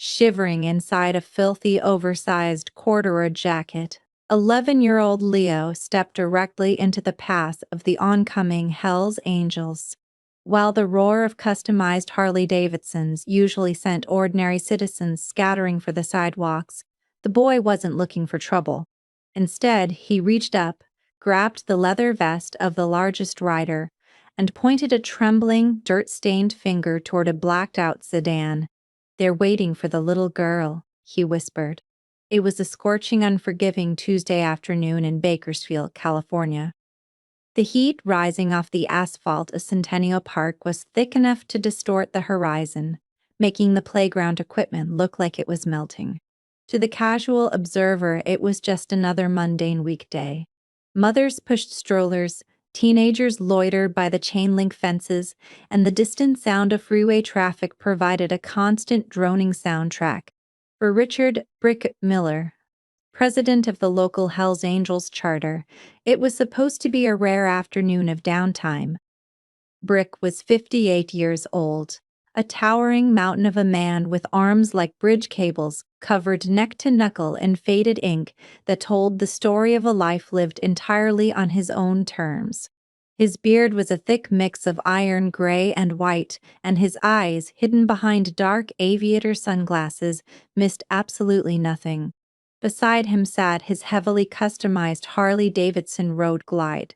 shivering inside a filthy, oversized corduroy jacket. 11-year-old Leo stepped directly into the path of the oncoming Hells Angels. While the roar of customized Harley-Davidsons usually sent ordinary citizens scattering for the sidewalks, the boy wasn't looking for trouble. Instead, he reached up, grabbed the leather vest of the largest rider, and pointed a trembling, dirt-stained finger toward a blacked-out sedan. "They're waiting for the little girl," he whispered. It was a scorching, unforgiving Tuesday afternoon in Bakersfield, California. The heat rising off the asphalt of Centennial Park was thick enough to distort the horizon, making the playground equipment look like it was melting. To the casual observer, it was just another mundane weekday. Mothers pushed strollers, teenagers loitered by the chain-link fences, and the distant sound of freeway traffic provided a constant droning soundtrack. For Richard "Brick" Miller, president of the local Hells Angels charter, it was supposed to be a rare afternoon of downtime. Brick was 58 years old, a towering mountain of a man with arms like bridge cables covered neck to knuckle in faded ink that told the story of a life lived entirely on his own terms. His beard was a thick mix of iron gray and white, and his eyes, hidden behind dark aviator sunglasses, missed absolutely nothing. Beside him sat his heavily customized Harley-Davidson Road Glide,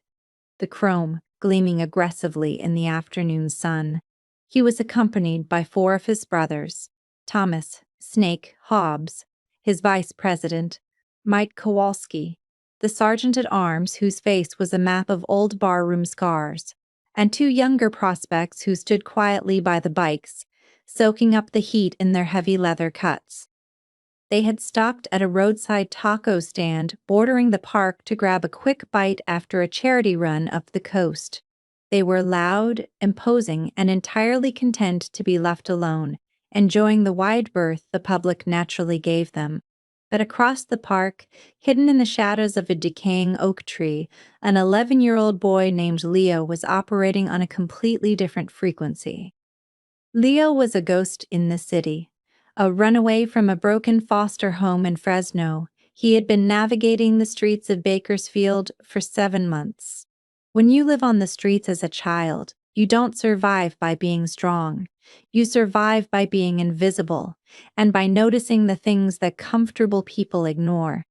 the chrome gleaming aggressively in the afternoon sun. He was accompanied by 4 of his brothers: Thomas "Snake" Hobbs, his vice president, Mike Kowalski, the sergeant-at-arms whose face was a map of old barroom scars, and 2 younger prospects who stood quietly by the bikes, soaking up the heat in their heavy leather cuts. They had stopped at a roadside taco stand bordering the park to grab a quick bite after a charity run up the coast. They were loud, imposing, and entirely content to be left alone, enjoying the wide berth the public naturally gave them. But across the park, hidden in the shadows of a decaying oak tree, an 11-year-old boy named Leo was operating on a completely different frequency. Leo was a ghost in the city. A runaway from a broken foster home in Fresno, he had been navigating the streets of Bakersfield for 7 months. When you live on the streets as a child, you don't survive by being strong. You survive by being invisible, and by noticing the things that comfortable people ignore.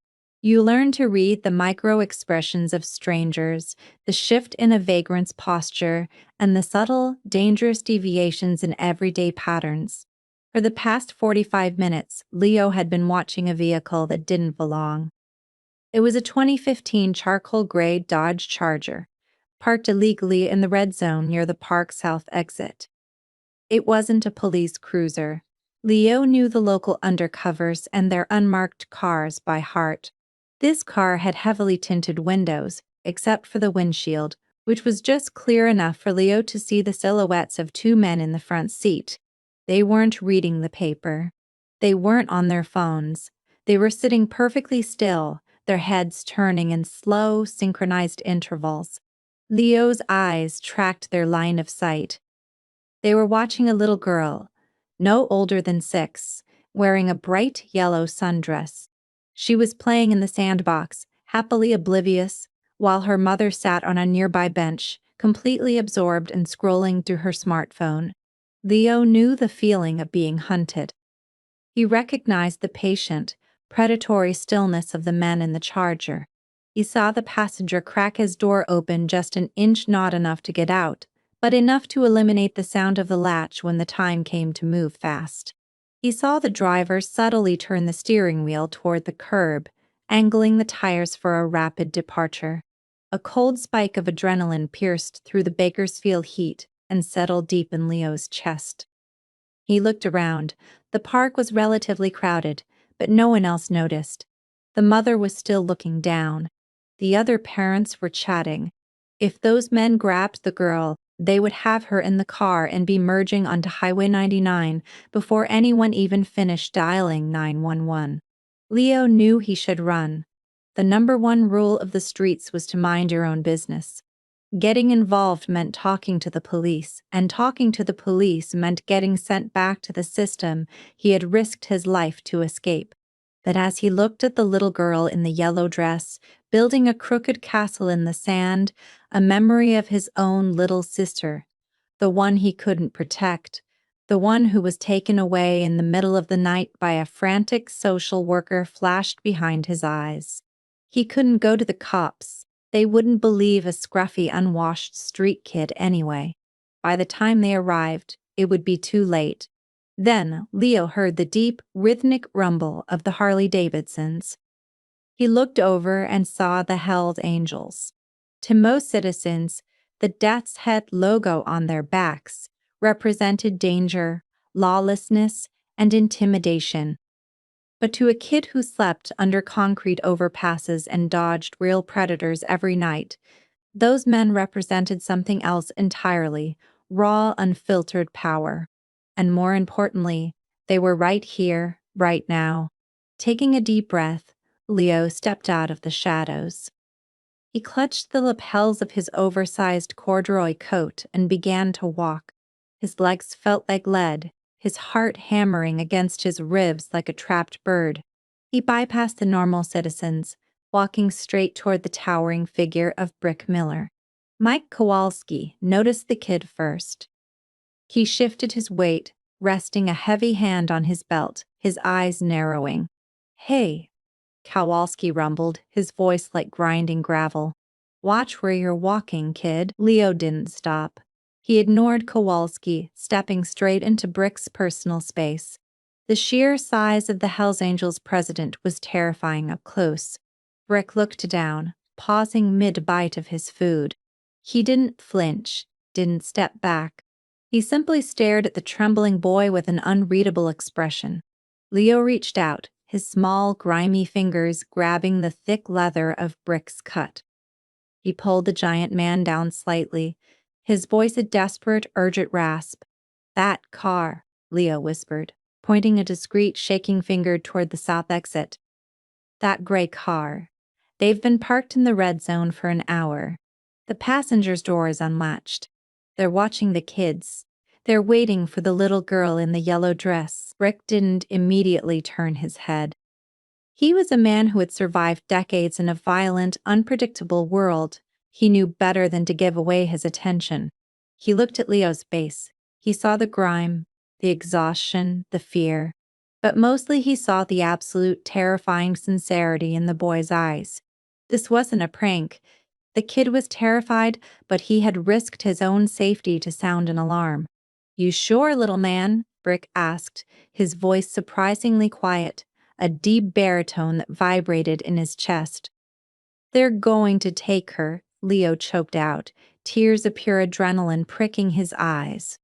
You learn to read the micro-expressions of strangers, the shift in a vagrant's posture, and the subtle, dangerous deviations in everyday patterns. For the past 45 minutes, Leo had been watching a vehicle that didn't belong. It was a 2015 charcoal gray Dodge Charger, parked illegally in the red zone near the park south exit. It wasn't a police cruiser. Leo knew the local undercovers and their unmarked cars by heart. This car had heavily tinted windows, except for the windshield, which was just clear enough for Leo to see the silhouettes of 2 men in the front seat. They weren't reading the paper. They weren't on their phones. They were sitting perfectly still, their heads turning in slow, synchronized intervals. Leo's eyes tracked their line of sight. They were watching a little girl, no older than 6, wearing a bright yellow sundress. She was playing in the sandbox, happily oblivious, while her mother sat on a nearby bench, completely absorbed and scrolling through her smartphone. Leo knew the feeling of being hunted. He recognized the patient, predatory stillness of the men in the Charger. He saw the passenger crack his door open just an inch, not enough to get out, but enough to eliminate the sound of the latch when the time came to move fast. He saw the driver subtly turn the steering wheel toward the curb, angling the tires for a rapid departure. A cold spike of adrenaline pierced through the Bakersfield heat and settled deep in Leo's chest. He looked around. The park was relatively crowded, but no one else noticed. The mother was still looking down. The other parents were chatting. If those men grabbed the girl, they would have her in the car and be merging onto Highway 99 before anyone even finished dialing 911. Leo knew he should run. The number 1 rule of the streets was to mind your own business. Getting involved meant talking to the police, and talking to the police meant getting sent back to the system he had risked his life to escape. But as he looked at the little girl in the yellow dress, building a crooked castle in the sand, a memory of his own little sister, the one he couldn't protect, the one who was taken away in the middle of the night by a frantic social worker, flashed behind his eyes. He couldn't go to the cops. They wouldn't believe a scruffy, unwashed street kid anyway. By the time they arrived, it would be too late. Then Leo heard the deep, rhythmic rumble of the Harley-Davidsons. He looked over and saw the Hells Angels. To most citizens, the Death's Head logo on their backs represented danger, lawlessness, and intimidation. But to a kid who slept under concrete overpasses and dodged real predators every night, those men represented something else entirely: raw, unfiltered power. And more importantly, they were right here, right now. Taking a deep breath, Leo stepped out of the shadows. He clutched the lapels of his oversized corduroy coat and began to walk. His legs felt like lead, his heart hammering against his ribs like a trapped bird. He bypassed the normal citizens, walking straight toward the towering figure of Brick Miller. Mike Kowalski noticed the kid first. He shifted his weight, resting a heavy hand on his belt, his eyes narrowing. "Hey," Kowalski rumbled, his voice like grinding gravel. "Watch where you're walking, kid." Leo didn't stop. He ignored Kowalski, stepping straight into Brick's personal space. The sheer size of the Hells Angels president was terrifying up close. Brick looked down, pausing mid-bite of his food. He didn't flinch, didn't step back. He simply stared at the trembling boy with an unreadable expression. Leo reached out, his small, grimy fingers grabbing the thick leather of Brick's cut. He pulled the giant man down slightly, his voice a desperate, urgent rasp. "That car," Leo whispered, pointing a discreet, shaking finger toward the south exit. "That gray car. They've been parked in the red zone for an hour. The passenger's door is unlatched. They're watching the kids. They're waiting for the little girl in the yellow dress." Brick didn't immediately turn his head. He was a man who had survived decades in a violent, unpredictable world. He knew better than to give away his attention. He looked at Leo's face. He saw the grime, the exhaustion, the fear. But mostly he saw the absolute, terrifying sincerity in the boy's eyes. This wasn't a prank. The kid was terrified, but he had risked his own safety to sound an alarm. "You sure, little man?" Brick asked, his voice surprisingly quiet, a deep baritone that vibrated in his chest. "They're going to take her," Leo choked out, tears of pure adrenaline pricking his eyes.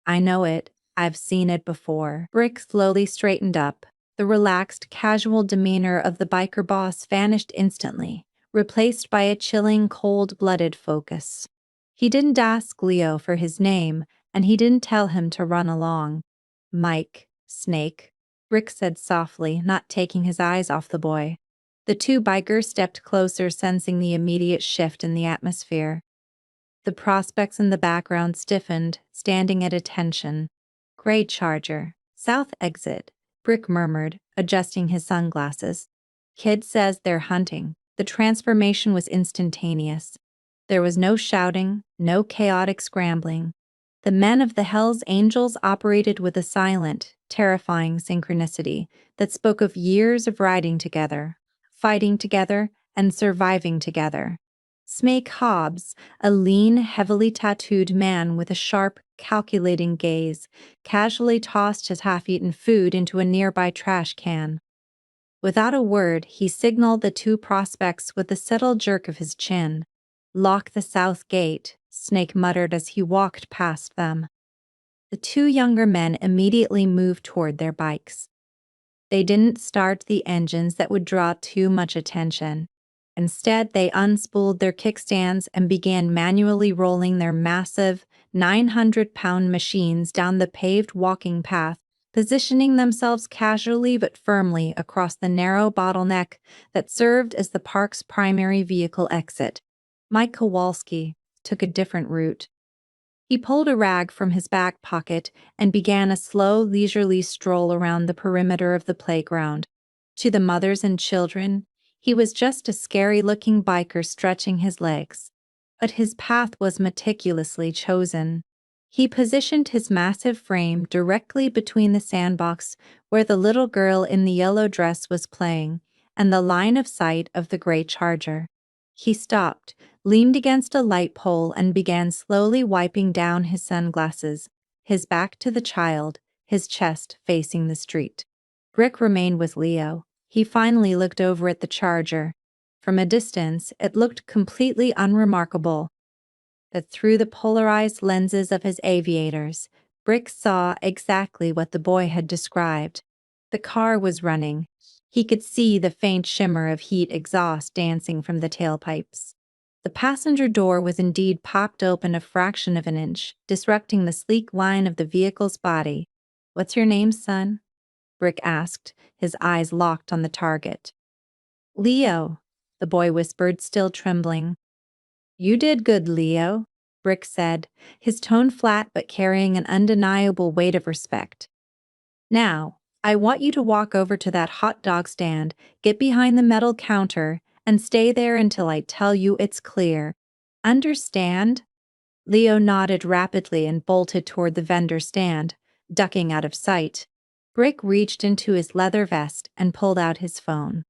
"I know it. I've seen it before." Brick slowly straightened up. The relaxed, casual demeanor of the biker boss vanished instantly, replaced by a chilling, cold-blooded focus. He didn't ask Leo for his name, and he didn't tell him to run along. "Mike, Snake," Brick said softly, not taking his eyes off the boy. The two bikers stepped closer, sensing the immediate shift in the atmosphere. The prospects in the background stiffened, standing at attention. "Gray Charger, south exit," Brick murmured, adjusting his sunglasses. "Kid says they're hunting." The transformation was instantaneous. There was no shouting, no chaotic scrambling. The men of the Hells Angels operated with a silent, terrifying synchronicity that spoke of years of riding together, fighting together, and surviving together. Smake Hobbs, a lean, heavily tattooed man with a sharp, calculating gaze, casually tossed his half-eaten food into a nearby trash can. Without a word, he signaled the two prospects with a subtle jerk of his chin. "Lock the south gate," Snake muttered as he walked past them. The two younger men immediately moved toward their bikes. They didn't start the engines that would draw too much attention. Instead, they unspooled their kickstands and began manually rolling their massive, 900-pound machines down the paved walking path, positioning themselves casually but firmly across the narrow bottleneck that served as the park's primary vehicle exit. Mike Kowalski, took a different route. He pulled a rag from his back pocket and began a slow, leisurely stroll around the perimeter of the playground. To the mothers and children, he was just a scary-looking biker stretching his legs. But his path was meticulously chosen. He positioned his massive frame directly between the sandbox where the little girl in the yellow dress was playing and the line of sight of the gray Charger. He stopped, leaned against a light pole and began slowly wiping down his sunglasses, his back to the child, his chest facing the street. Rick remained with Leo. He finally looked over at the Charger. From a distance, it looked completely unremarkable. But through the polarized lenses of his aviators, Rick saw exactly what the boy had described. The car was running. He could see the faint shimmer of heat exhaust dancing from the tailpipes. The passenger door was indeed popped open a fraction of an inch, disrupting the sleek line of the vehicle's body. "What's your name, son?" Rick asked, his eyes locked on the target. "Leo," the boy whispered, still trembling. "You did good, Leo," Rick said, his tone flat but carrying an undeniable weight of respect. "Now, I want you to walk over to that hot dog stand, get behind the metal counter, and stay there until I tell you it's clear. Understand?" Leo nodded rapidly and bolted toward the vendor stand, ducking out of sight. Rick reached into his leather vest and pulled out his phone.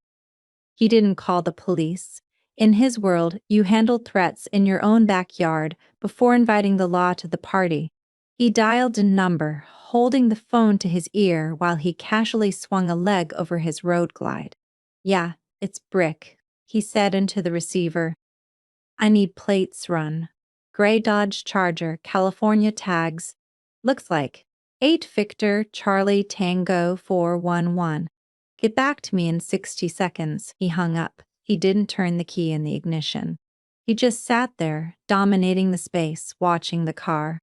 He didn't call the police. In his world, you handled threats in your own backyard before inviting the law to the party. He dialed a number, holding the phone to his ear while he casually swung a leg over his road glide. "Yeah, it's Brick," he said into the receiver. "I need plates run. Gray Dodge Charger, California tags. Looks like 8 Victor Charlie Tango 411. Get back to me in 60 seconds. He hung up. He didn't turn the key in the ignition. He just sat there, dominating the space, watching the car.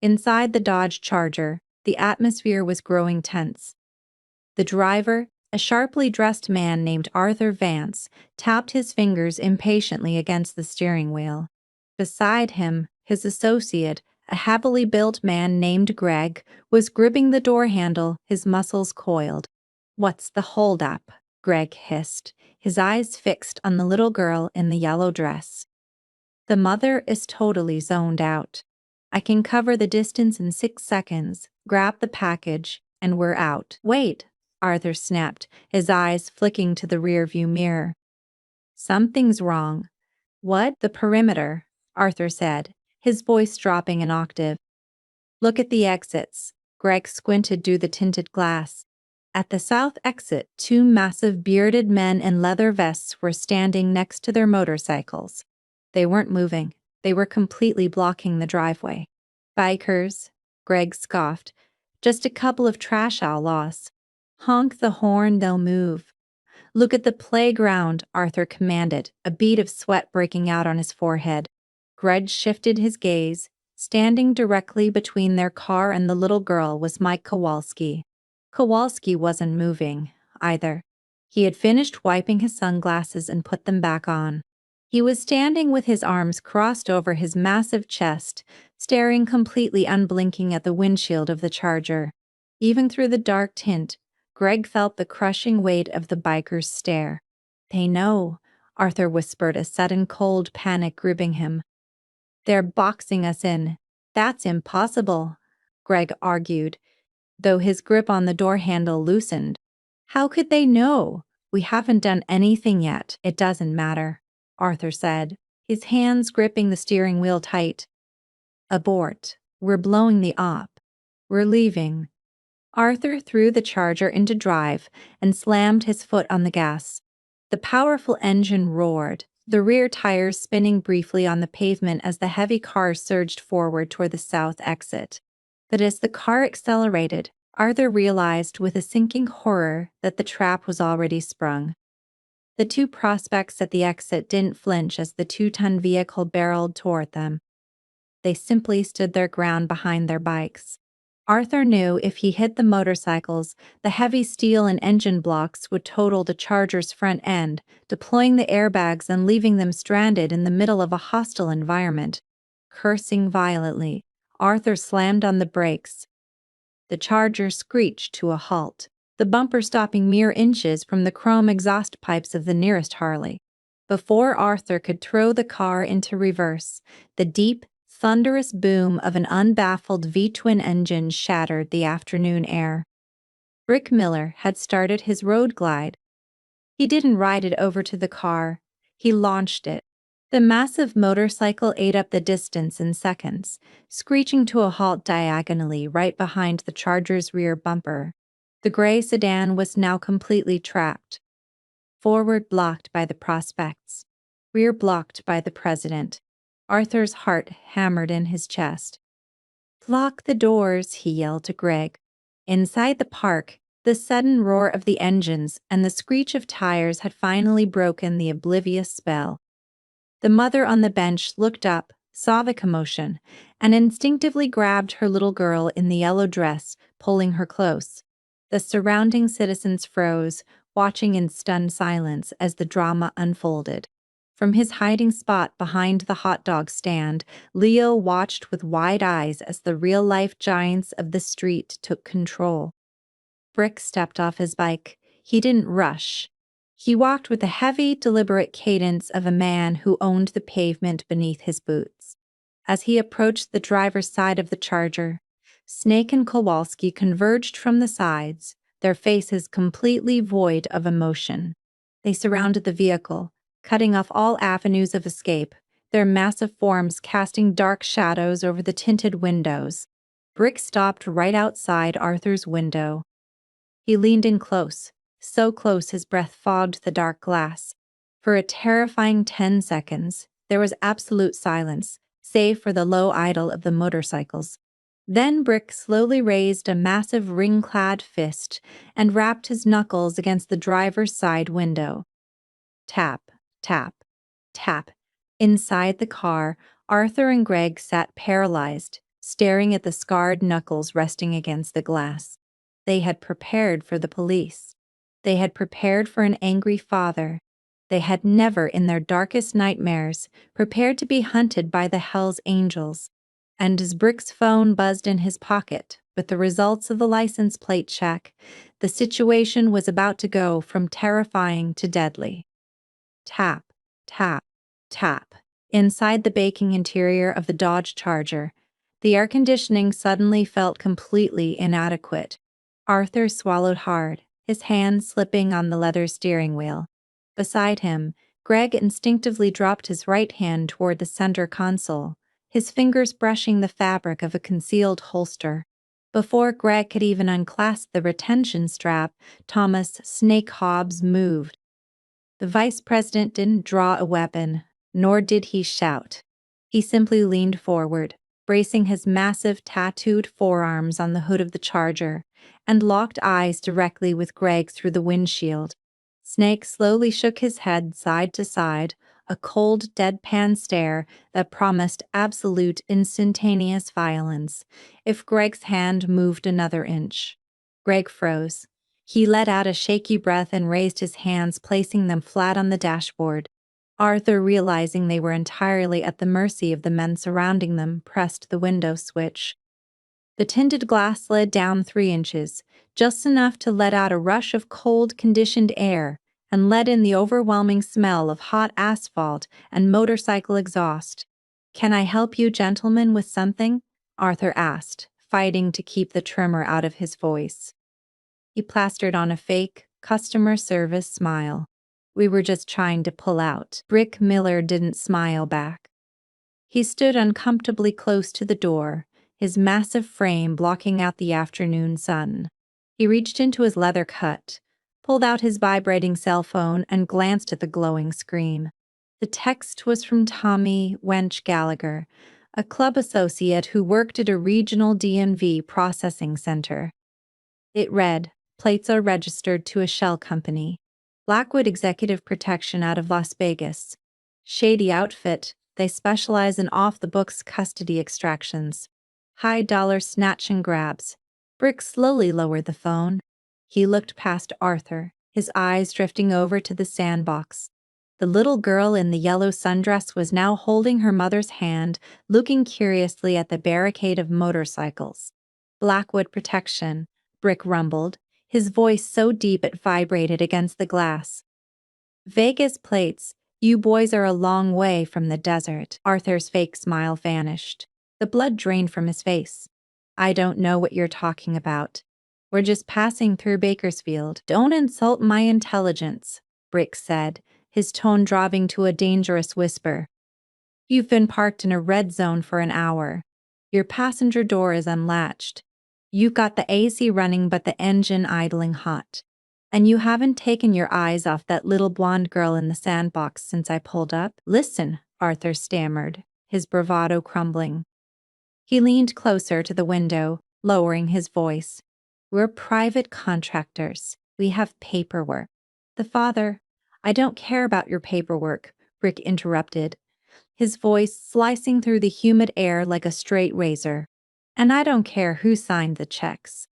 Inside the Dodge Charger, the atmosphere was growing tense. The driver, a sharply dressed man named Arthur Vance, tapped his fingers impatiently against the steering wheel. Beside him, his associate, a heavily built man named Greg, was gripping the door handle, his muscles coiled. "What's the holdup?" Greg hissed, his eyes fixed on the little girl in the yellow dress. "The mother is totally zoned out. I can cover the distance in 6 seconds, grab the package, and we're out." "Wait," Arthur snapped, his eyes flicking to the rearview mirror. "Something's wrong." "What?" "The perimeter," Arthur said, his voice dropping an octave. "Look at the exits." Greg squinted through the tinted glass. At the south exit, 2 massive bearded men in leather vests were standing next to their motorcycles. They weren't moving. They were completely blocking the driveway. "Bikers," Greg scoffed. "Just a couple of trash outlaws. Honk the horn, they'll move." "Look at the playground," Arthur commanded, a bead of sweat breaking out on his forehead. Greg shifted his gaze. Standing directly between their car and the little girl was Mike Kowalski. Kowalski wasn't moving, either. He had finished wiping his sunglasses and put them back on. He was standing with his arms crossed over his massive chest, staring completely unblinking at the windshield of the Charger. Even through the dark tint, Greg felt the crushing weight of the biker's stare. "They know," Arthur whispered, a sudden cold panic gripping him. "They're boxing us in." "That's impossible," Greg argued, though his grip on the door handle loosened. "How could they know? We haven't done anything yet." "It doesn't matter," Arthur said, his hands gripping the steering wheel tight. "Abort. We're blowing the op. We're leaving." Arthur threw the Charger into drive and slammed his foot on the gas. The powerful engine roared, the rear tires spinning briefly on the pavement as the heavy car surged forward toward the south exit. But as the car accelerated, Arthur realized with a sinking horror that the trap was already sprung. The 2 prospects at the exit didn't flinch as the 2-ton vehicle barreled toward them. They simply stood their ground behind their bikes. Arthur knew if he hit the motorcycles, the heavy steel and engine blocks would total the Charger's front end, deploying the airbags and leaving them stranded in the middle of a hostile environment. cursing violently. Arthur slammed on the brakes. The Charger screeched to a halt, the bumper stopping mere inches from the chrome exhaust pipes of the nearest Harley. Before Arthur could throw the car into reverse, the deep, thunderous boom of an unbaffled V-twin engine shattered the afternoon air. Brick Miller had started his road glide. He didn't ride it over to the car, he launched it. The massive motorcycle ate up the distance in seconds, screeching to a halt diagonally right behind the Charger's rear bumper. The gray sedan was now completely trapped. Forward blocked by the prospects, rear blocked by the president. Arthur's heart hammered in his chest. "Lock the doors," he yelled to Greg. Inside the park, the sudden roar of the engines and the screech of tires had finally broken the oblivious spell. The mother on the bench looked up, saw the commotion, and instinctively grabbed her little girl in the yellow dress, pulling her close. The surrounding citizens froze, watching in stunned silence as the drama unfolded. From his hiding spot behind the hot dog stand, Leo watched with wide eyes as the real-life giants of the street took control. Brick stepped off his bike. He didn't rush. He walked with the heavy, deliberate cadence of a man who owned the pavement beneath his boots. As he approached the driver's side of the Charger, Snake and Kowalski converged from the sides, their faces completely void of emotion. They surrounded the vehicle, cutting off all avenues of escape, their massive forms casting dark shadows over the tinted windows. Brick stopped right outside Arthur's window. He leaned in close, so close his breath fogged the dark glass. For a terrifying 10 seconds, there was absolute silence, save for the low idle of the motorcycles. Then Brick slowly raised a massive ring-clad fist and rapped his knuckles against the driver's side window. Tap, tap, tap. Inside the car, Arthur and Greg sat paralyzed, staring at the scarred knuckles resting against the glass. They had prepared for the police. They had prepared for an angry father. They had never, in their darkest nightmares, prepared to be hunted by the Hell's Angels. And as Brick's phone buzzed in his pocket with the results of the license plate check, the situation was about to go from terrifying to deadly. Tap, tap, tap. Inside the baking interior of the Dodge Charger, the air conditioning suddenly felt completely inadequate. Arthur swallowed hard, his hand slipping on the leather steering wheel. Beside him, Greg instinctively dropped his right hand toward the center console, his fingers brushing the fabric of a concealed holster. Before Greg could even unclasp the retention strap, Thomas "Snake" Hobbs moved. The vice president didn't draw a weapon, nor did he shout. He simply leaned forward, bracing his massive tattooed forearms on the hood of the Charger, and locked eyes directly with Greg through the windshield. Snake slowly shook his head side to side, a cold, deadpan stare that promised absolute, instantaneous violence if Greg's hand moved another inch. Greg froze. He let out a shaky breath and raised his hands, placing them flat on the dashboard. Arthur, realizing they were entirely at the mercy of the men surrounding them, pressed the window switch. The tinted glass slid down 3 inches, just enough to let out a rush of cold, conditioned air and let in the overwhelming smell of hot asphalt and motorcycle exhaust. "Can I help you gentlemen with something?" Arthur asked, fighting to keep the tremor out of his voice. He plastered on a fake, customer service smile. "We were just trying to pull out." Brick Miller didn't smile back. He stood uncomfortably close to the door, his massive frame blocking out the afternoon sun. He reached into his leather coat, pulled out his vibrating cell phone, and glanced at the glowing screen. The text was from Tommy Wench Gallagher, a club associate who worked at a regional DMV processing center. It read, "Plates are registered to a shell company. Blackwood Executive Protection out of Las Vegas. Shady outfit. They specialize in off-the-books custody extractions. High-dollar snatch and grabs." Brick slowly lowered the phone. He looked past Arthur, his eyes drifting over to the sandbox. The little girl in the yellow sundress was now holding her mother's hand, looking curiously at the barricade of motorcycles. Blackwood protection, Brick rumbled, his voice so deep it vibrated against the glass. Vegas plates, you boys are a long way from the desert. Arthur's fake smile vanished. The blood drained from his face. I don't know what you're talking about. We're just passing through Bakersfield. Don't insult my intelligence, Brick said, his tone dropping to a dangerous whisper. You've been parked in a red zone for an hour. Your passenger door is unlatched. You've got the AC running but the engine idling hot. And you haven't taken your eyes off that little blonde girl in the sandbox since I pulled up? Listen, Arthur stammered, his bravado crumbling. He leaned closer to the window, lowering his voice. We're private contractors. We have paperwork. The father, I don't care about your paperwork, Rick interrupted, his voice slicing through the humid air like a straight razor. And I don't care who signed the checks.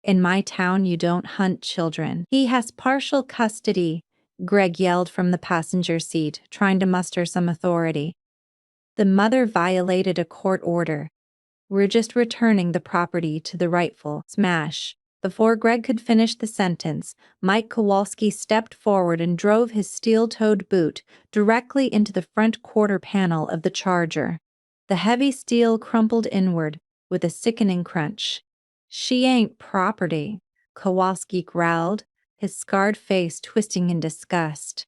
In my town, you don't hunt children. He has partial custody, Greg yelled from the passenger seat, trying to muster some authority. The mother violated a court order. We're just returning the property to the rightful smash. Before Greg could finish the sentence, Mike Kowalski stepped forward and drove his steel-toed boot directly into the front quarter panel of the Charger. The heavy steel crumpled inward with a sickening crunch. She ain't property, Kowalski growled, his scarred face twisting in disgust.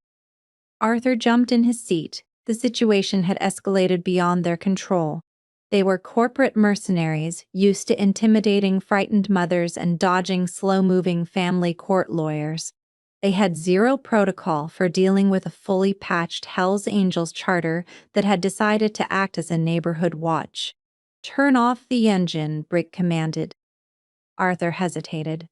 Arthur jumped in his seat. The situation had escalated beyond their control. They were corporate mercenaries, used to intimidating frightened mothers and dodging slow-moving family court lawyers. They had zero protocol for dealing with a fully patched Hells Angels charter that had decided to act as a neighborhood watch. Turn off the engine, Brick commanded. Arthur hesitated.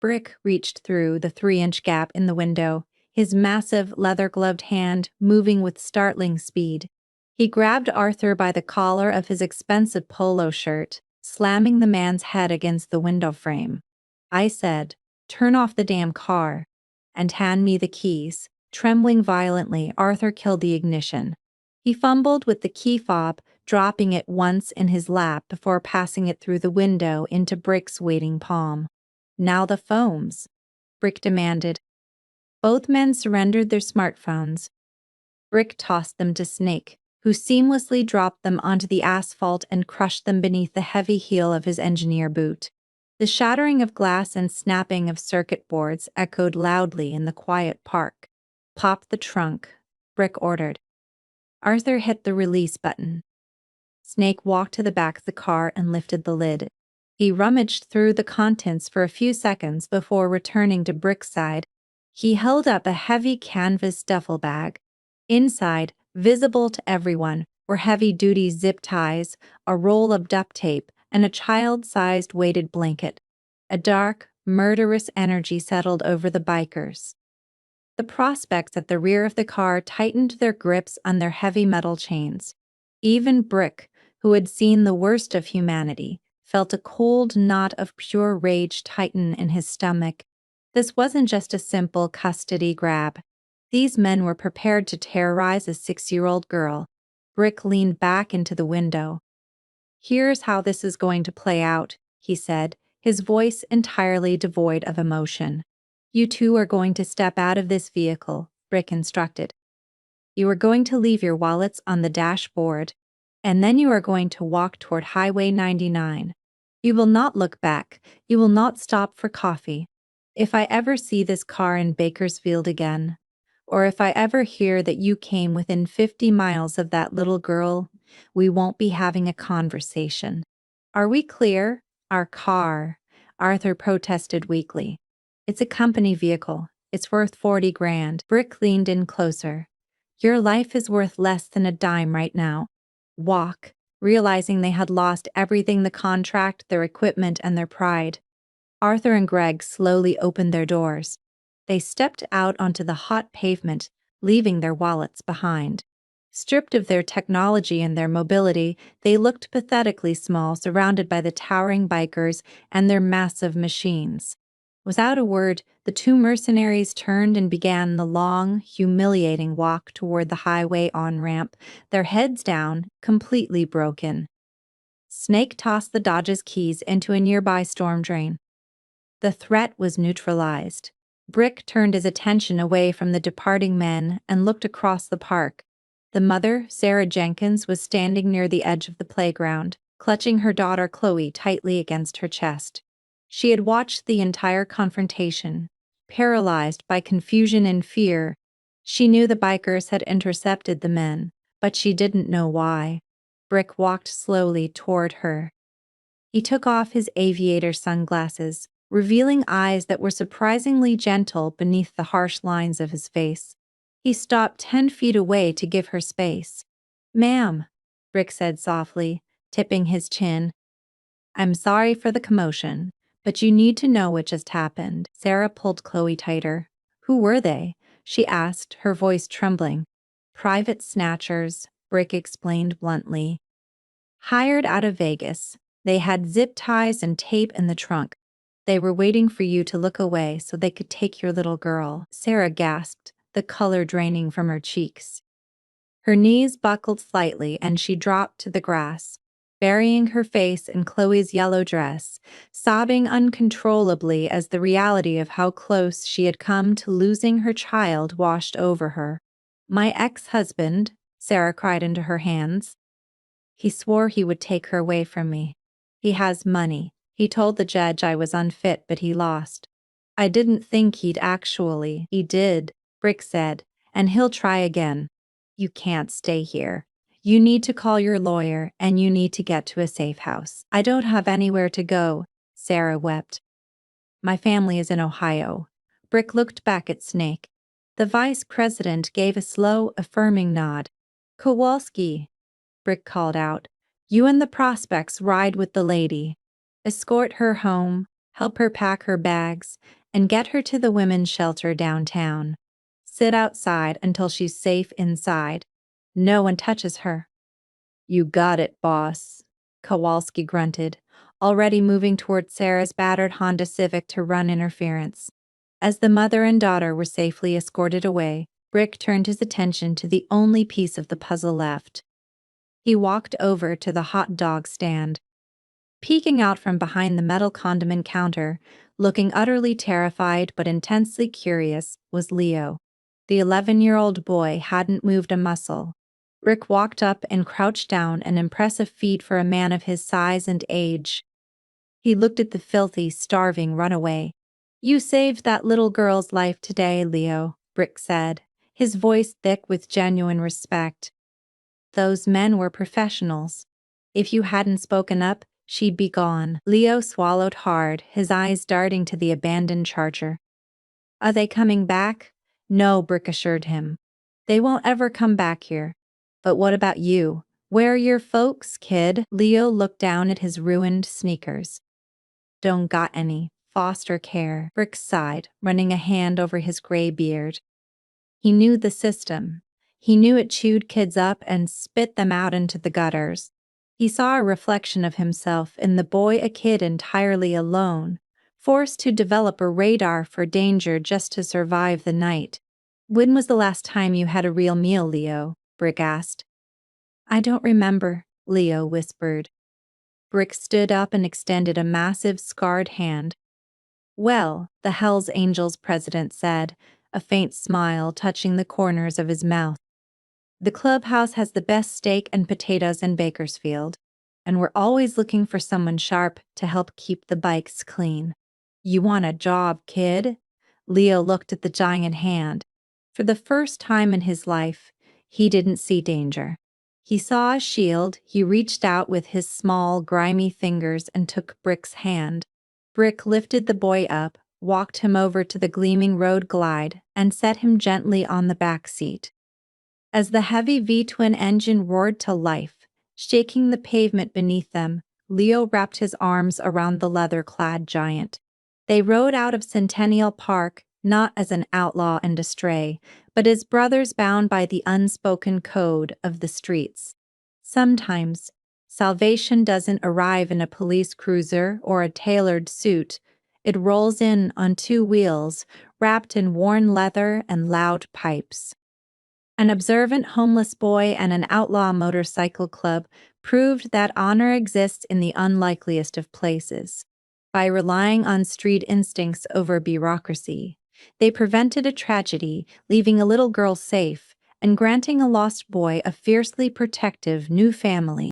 Brick reached through the 3-inch gap in the window, his massive leather-gloved hand moving with startling speed. He grabbed Arthur by the collar of his expensive polo shirt, slamming the man's head against the window frame. I said, turn off the damn car, and hand me the keys. Trembling violently, Arthur killed the ignition. He fumbled with the key fob, dropping it once in his lap before passing it through the window into Brick's waiting palm. Now the phones, Brick demanded. Both men surrendered their smartphones. Brick tossed them to Snake, who seamlessly dropped them onto the asphalt and crushed them beneath the heavy heel of his engineer boot. The shattering of glass and snapping of circuit boards echoed loudly in the quiet park. Pop the trunk, Brick ordered. Arthur hit the release button. Snake walked to the back of the car and lifted the lid. He rummaged through the contents for a few seconds before returning to Brick's side. He held up a heavy canvas duffel bag. Inside, visible to everyone, were heavy-duty zip ties, a roll of duct tape, and a child-sized weighted blanket. A dark, murderous energy settled over the bikers. The prospects at the rear of the car tightened their grips on their heavy metal chains. Even Brick, who had seen the worst of humanity, felt a cold knot of pure rage tighten in his stomach. This wasn't just a simple custody grab. These men were prepared to terrorize a 6-year-old girl. Brick leaned back into the window. Here's how this is going to play out, he said, his voice entirely devoid of emotion. You two are going to step out of this vehicle, Brick instructed. You are going to leave your wallets on the dashboard, and then you are going to walk toward Highway 99. You will not look back. You will not stop for coffee. If I ever see this car in Bakersfield again, or if I ever hear that you came within 50 miles of that little girl, we won't be having a conversation. Are we clear? Our car, Arthur protested weakly. It's a company vehicle. It's worth 40 grand. Brick leaned in closer. Your life is worth less than a dime right now. Walk, realizing they had lost everything: the contract, their equipment, and their pride. Arthur and Greg slowly opened their doors. They stepped out onto the hot pavement, leaving their wallets behind. Stripped of their technology and their mobility, they looked pathetically small, surrounded by the towering bikers and their massive machines. Without a word, the two mercenaries turned and began the long, humiliating walk toward the highway on-ramp, their heads down, completely broken. Snake tossed the Dodge's keys into a nearby storm drain. The threat was neutralized. Brick turned his attention away from the departing men and looked across the park. The mother, Sarah Jenkins, was standing near the edge of the playground, clutching her daughter Chloe tightly against her chest. She had watched the entire confrontation, paralyzed by confusion and fear. She knew the bikers had intercepted the men, but she didn't know why. Brick walked slowly toward her. He took off his aviator sunglasses, revealing eyes that were surprisingly gentle beneath the harsh lines of his face. He stopped 10 feet away to give her space. "Ma'am," Brick said softly, tipping his chin. "I'm sorry for the commotion, but you need to know what just happened." Sarah pulled Chloe tighter. "Who were they?" she asked, her voice trembling. "Private snatchers," Brick explained bluntly. "Hired out of Vegas. They had zip ties and tape in the trunk. They were waiting for you to look away so they could take your little girl." Sarah gasped, the color draining from her cheeks. Her knees buckled slightly and she dropped to the grass, burying her face in Chloe's yellow dress, sobbing uncontrollably as the reality of how close she had come to losing her child washed over her. "My ex-husband," Sarah cried into her hands. "He swore he would take her away from me. He has money. He told the judge I was unfit, but he lost. I didn't think he'd actually." "He did," Brick said, "and he'll try again. You can't stay here. You need to call your lawyer and you need to get to a safe house." "I don't have anywhere to go," Sarah wept. "My family is in Ohio." Brick looked back at Snake. The vice president gave a slow, affirming nod. "Kowalski," Brick called out, "you and the prospects ride with the lady. Escort her home, help her pack her bags, and get her to the women's shelter downtown. Sit outside until she's safe inside. No one touches her." "You got it, boss," Kowalski grunted, already moving toward Sarah's battered Honda Civic to run interference. As the mother and daughter were safely escorted away, Brick turned his attention to the only piece of the puzzle left. He walked over to the hot dog stand. Peeking out from behind the metal condiment counter, looking utterly terrified but intensely curious, was Leo. The 11-year-old boy hadn't moved a muscle. Rick walked up and crouched down, an impressive feat for a man of his size and age. He looked at the filthy, starving runaway. "You saved that little girl's life today, Leo," Brick said, his voice thick with genuine respect. "Those men were professionals. If you hadn't spoken up, she'd be gone." Leo swallowed hard, his eyes darting to the abandoned charger. "Are they coming back?" "No," Brick assured him. "They won't ever come back here. But what about you? Where are your folks, kid?" Leo looked down at his ruined sneakers. "Don't got any. Foster care." Brick sighed, running a hand over his gray beard. He knew the system. He knew it chewed kids up and spit them out into the gutters. He saw a reflection of himself in the boy, a kid entirely alone, forced to develop a radar for danger just to survive the night. "When was the last time you had a real meal, Leo?" Brick asked. "I don't remember," Leo whispered. Brick stood up and extended a massive, scarred hand. "Well," the Hells Angels president said, a faint smile touching the corners of his mouth, "the clubhouse has the best steak and potatoes in Bakersfield, and we're always looking for someone sharp to help keep the bikes clean. You want a job, kid?" Leo looked at the giant hand. For the first time in his life, he didn't see danger. He saw a shield. He reached out with his small, grimy fingers and took Brick's hand. Brick lifted the boy up, walked him over to the gleaming road glide, and set him gently on the back seat. As the heavy V-twin engine roared to life, shaking the pavement beneath them, Leo wrapped his arms around the leather-clad giant. They rode out of Centennial Park, not as an outlaw and a stray, but as brothers bound by the unspoken code of the streets. Sometimes, salvation doesn't arrive in a police cruiser or a tailored suit. It rolls in on two wheels, wrapped in worn leather and loud pipes. An observant homeless boy and an outlaw motorcycle club proved that honor exists in the unlikeliest of places. By relying on street instincts over bureaucracy, they prevented a tragedy, leaving a little girl safe, and granting a lost boy a fiercely protective new family.